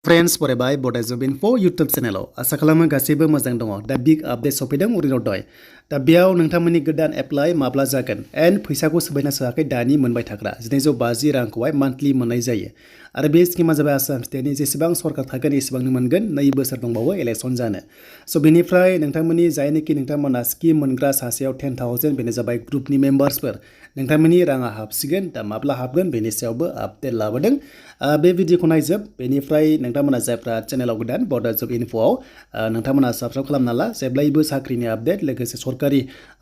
Friends फरायबाय बड जब info YouTube चैनलाव आशा खालामो गासैबो मोजां दङ दा बिग आपडेट सफैदों उरिनोदय दा बेयाव नोंथांमोननि गोदान एप्लाइ माब्ला जागोन एन्ड फैसाखौ सोबायना सोआखै दानि मोनबाय थाग्रा 1250 रांखौहाय मान्थलि मोननाय जायो आरो बे स्किमा जाबाय आसाम स्टेटनि जेसेबां सरकार थागोन एसेबांनो मोनगोन 2 बोसोर दंबावो इलेक्शन जानो स' बेनिफ्राय नोंथांमोननि जायनोखि नोंथांमोना स्किम मोनग्रा सासेयाव 10,000 बेनो जाबाय ग्रुपनि मेम्बार्सफोर नोंथांमोननि राङा हाबसिगोन दा माब्ला हाबगोन बेनि सायावबो आपडेट लाबोदों बे भिडिअखौ नायजोब बेनिफ्राय नोंथांमोना जायफ्रा चेनेलाव गोदान बड जब इनफोआव नोंथांमोना साबस्क्राइब खालामना ला जेब्लायबो साख्रिनि आपडेट लोगोसे सरकारि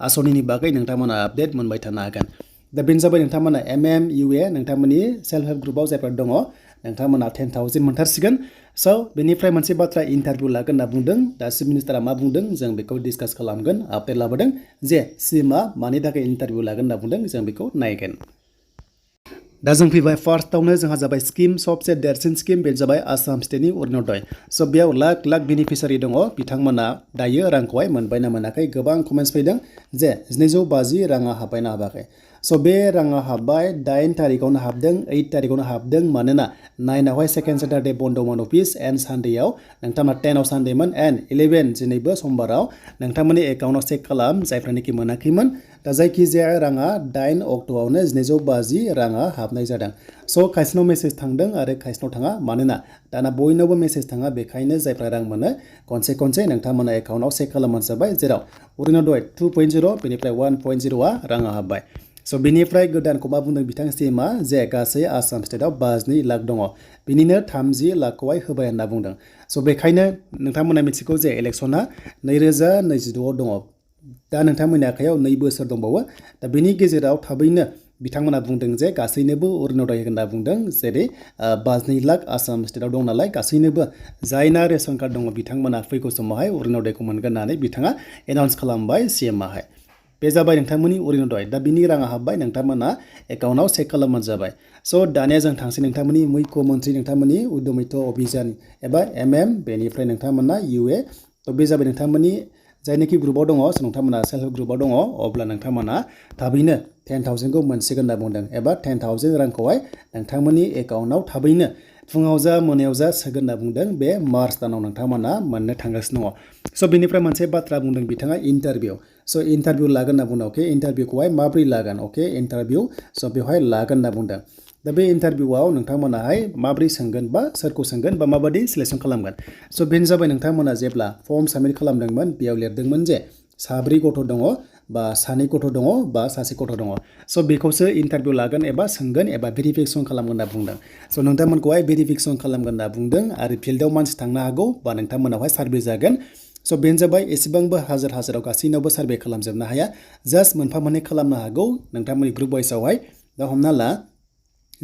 आसनिनि बागै नोंथांमोना आपडेट मोनबाय थानो हागोन दा बेनो जाबाय नोंथांमोना MMUA नोंथांमोननि सेल्फ हेल्प ग्रुपआव जायफ्रा दङ नोंथांमोना 10,000 मोनथारसिगोन स' बेनिफ्राय मोनसे बाथ्रा इन्टारभिउ लागोन होनना बुंदों दा चिफ मिनिस्टारा मा बुंदों जों बेखौ डिसकास खालामगोन आपडेट लाबोदों जे सिएमआ मानि थाखाय इन्टारभिउ लागोन होनना बुंदों जों बेखौ नायगोन दा जों फैबाय फार्स्टआवनो जोंहा जाबाय स्किम सबसे देरसिन स्किम बे जाबाय आसाम स्टेटनि अरुणोदय स' बेयाव लाख लाख बेनिफिसारि दङ बिथांमोना दायो रांखौहाय मोनबायना मोनाखै गोबां कमेन्ट्स फैदों जे 1250 राङा हाबबायना हाबाखै स' बे राङा हाबबाय 8 तारिखआवनो हाबदों 8 तारिखआवनो हाबदों मानोना 9आवहाय सेकेन्ड सेटारडे बन्द'मोन अफिस एन्ड सानडेआव नोंथांमोना 10आव सानडेमोन एन्ड 11 दिनैबो समबाराव नोंथांमोननि एकाउन्टआव चेक खालाम जायफ्रानोखि मोनाखैमोन दा जायखिजाया राङा 8 अक्ट'आवनो 1250 राङा हाबनाय जादों स' खायसेनाव मेसेज थांदों आरो खायसेनाव थाङा मानोना दाना बयनावबो मेसेज थाङा बेखायनो जायफ्रा रां मोनो खनसे नोंथांमोना एकाउन्टआव चेक खालामबानो जाबाय जेराव अरुणोदय 2.0 बेनिफ्राय 1.0आ राङा हाबबाय स' बेनिफ्राय गोदानखौ मा बुंदों बिथां सिएमआ जे गासै आसाम स्टेटआव 52 लाख दङ बिनिनो 30 लाखखौहाय होबाय होनना बुंदों स' बेखायनो नोंथांमोना मिथिगौ जे इलेक्शना 2026आव दङ दा नोंथांमोननि आखायाव 2 बोसोर दंबावो दा बेनि गेजेराव थाबैनो बिथांमोना बुंदों जे गासैनोबो अरुणोदय होनना बुंदों जेरै 52 लाख आसाम स्टेटआव दं नालाय गासैनोबो जायना रेशन कार्ड दङ बिथांमोना फैगौ समावहाय अरुणोदयखौ मोनगोन होननानै बिथाङा एनाउन्स खालामबाय सिएमआहाय बे जाबाय नोंथांमोननि अरुणोदय दा बिनि राङा हाबबाय नोंथांमोना एकाउन्टआव चेक खालामबानो जाबाय स' दानिया जों थांसै नोंथांमोननि मुख्यमन्त्रि नोंथांमोननि उद्यमिता अभियान एबा MM बेनिफ्राय नोंथांमोना UA थ' बे जाबाय नोंथांमोननि जायनोखि ग्रुपआव दङ नोंथांमोना सेल्फ हेल्प ग्रुपआव दङ अब्ला नोंथांमोना थाबैनो 10,000खौ मोनसिगोन होनना बुंदों एबा 10,000 रांखौहाय नोंथांमोननि एकाउन्टआव थाबैनो फुङाव जा मोनायाव जा सोगोन होनना बुंदों बे मार्च दानाव नोंथांमोना मोननो थांगासिनो दङ स' बेनिफ्राय मोनसे बाथ्रा बुंदों बिथाङा इन्टारभिउ स' इन्टारभिउ लागोन होनना बुंदों अके इन्टारभिउखौहाय माबोरै लागोन अके इन्टारभिउ स' बेवहाय लागोन होनना बुंदों दा बे इन्टारभिउआव नोंथांमोनाहाय माबोरै सोंगोन बा सोरखौ सोंगोन बा माबायदि सिलेक्सन खालामगोन स' बेनो जाबाय नोंथांमोना जेब्ला फर्म साबमिट खालामदोंमोन बेयाव लिरदोंमोन जे 4 गथ' दङ बा 2 गथ' दङ बा 1 गथ' दङ स' बेखौसो इन्टारभिउ लागोन एबा सोंगोन एबा भेरिफिकेसन खालामगोन होनना बुंदों स' नोंथांमोनखौहाय भेरिफिकेसन खालामगोन होनना बुंदों आरो फिल्डआव मानसि थांनो हागौ बा नोंथांमोनावहाय सार्भे जागोन स' बेनो जाबाय एसेबांबो हाजाराव गासैनावबो सार्भे खालामजोबनो हाया जास्ट मोनफा मोननै खालामनो हागौ नोंथांमोननि ग्रुप वाइसआवहाय दा हमना ला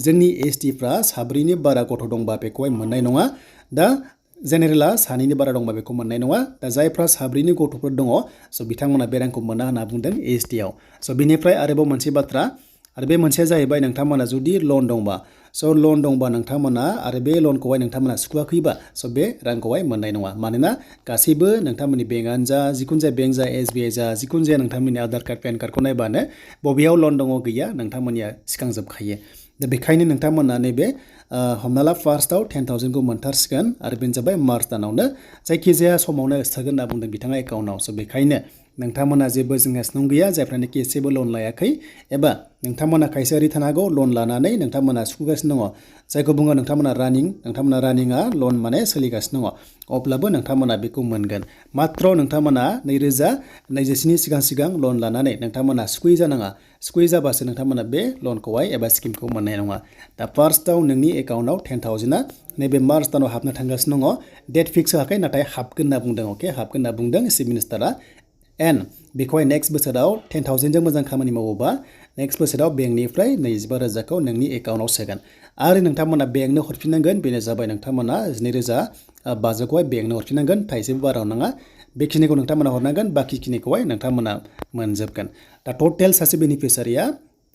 जोंनि STफ्रा 4नि बारा गथ' दंबा बेखौहाय मोननाय नङा दा जेनेरेला 2नि बारा दंबा बेखौ मोननाय नङा दा जायफ्रा 4नि गथ'फोर दङ स' बिथांमोना बे रांखौ मोना होनना बुंदों STआव स' बेनिफ्राय आरोबाव मोनसे बाथ्रा आरो बे मोनसेया जाहैबाय नोंथांमोना जुदि लन दंबा स' लन दंबा नोंथांमोना आरो बे लनखौहाय नोंथांमोना सुख'वाखैबा स' बे रांखौहाय मोननाय नङा मानोना गासैबो नोंथांमोननि बेंकआनो जा जिखुनु जाया बेंक जा SBI जा जिखुनु जाया नोंथांमोननि आधार कार्ड पेन कार्डखौ नायबानो बबेयाव लन दङ गैया नोंथांमोननिया सिखांजोबखायो दा बेखायनो नोंथांमोना नैबे हमना ला फार्स्टआव 10,000खौ मोनथारसिगोन आरो बेनो जाबाय मार्च दानावनो जायखिजाया समावनो सोगोन होनना बुंदों बिथाङा एकाउन्टआव स' बेखायनो नोंथांमोना जेबो जिंगासिनो गैया जायफ्रानोखि एसेबो लन लायाखै एबा नोंथांमोना खायसे ओरै थानो हागौ लन लानानै नोंथांमोना सुख'गासिनो दङ जायखौ बुङो नोंथांमोना रानिंआ लन माने सोलिगासिनो दङ अब्लाबो नोंथांमोना बेखौ मोनगोन मात्र नोंथांमोना 2027 सिगां लन लानानै नोंथांमोना सुख'यै जानाङा सुख'यै जाबासो नोंथांमोना बे लनखौहाय एबा स्किमखौ मोननाय नङा दा फार्स्टआव नोंनि एकाउन्टआव 10,000आ नैबे मार्च दानाव हाबनो थांगासिनो दङ डेट फिक्स होआखै नाथाय हाबगोन होनना बुंदों अके हाबगोन होनना बुंदों चिफ मिनिस्टारा एन्ड बेखौहाय नेक्स्ट बोसोराव 10,000जों मोजां खामानि मावोबा नेक्स्ट बोसोराव बेंकनिफ्राय 25,000खौ नोंनि एकाउन्टआव सोगोन आरो नोंथांमोना बेंकनो हरफिननांगोन बेनो जाबाय नोंथांमोना 12,500खौहाय बेंकनो हरफिननांगोन थाइसेबो बारा हरनाङा बेखिनिखौ नोंथांमोना हरनांगोन बाखिखिनिखौहाय नोंथांमोना मोनजोबगोन दा टटेल सासे बेनिफिसारिया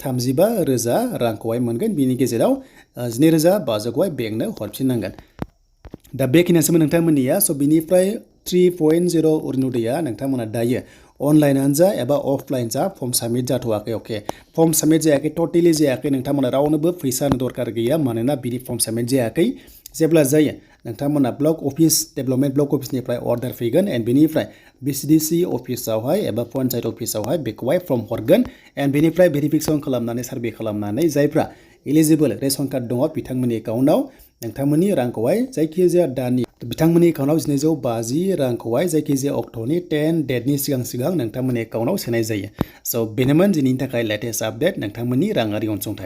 35,000 रांखौहाय मोनगोन बिनि गेजेराव 12,500खौहाय बेंकनो हरफिननांगोन दा बेखिनियासोमोन नोंथांमोननिया स' बिनिफ्राय 3.0 अरुणोदयआ नोंथांमोना दायो अनलाइनानो जा एबा अफलाइन जा फर्म साबमिट जाथ'वाखै अके फर्म साबमिट जायाखै टटेलि जायाखै नोंथांमोना रावनोबो फैसा होनो दरकार गैया मानोना बिनि फर्म साबमिट जायाखै जेब्ला जायो नोंथांमोना ब्लक अफिस डेभेलपमेन्ट ब्लक अफिसनिफ्राय अर्डार फैगोन एन्ड बेनिफ्राय BCDC अफिसावहाय एबा पन्चायत अफिसावहाय बेखौहाय फर्म हरगोन एन्ड बेनिफ्राय भेरिफिकेसन खालामनानै सार्भे खालामनानै जायफ्रा एलिजिबल रेशन कार्ड दङ बिथांमोननि एकाउन्टआव नोंथांमोननि रांखौहाय जायखिजाया दाननि बिथांमोननि एकाउन्टआव 750 रांखौहाय जायखिजाया अक्ट'नि 10 डेटनि सिगां नोंथांमोननि एकाउन्टआव सोनाय जायो। स' बेनोमोन दिनैनि थाखाय लेटेस्ट आपडेट नोंथांमोननि राङारि अनसुंथाइ।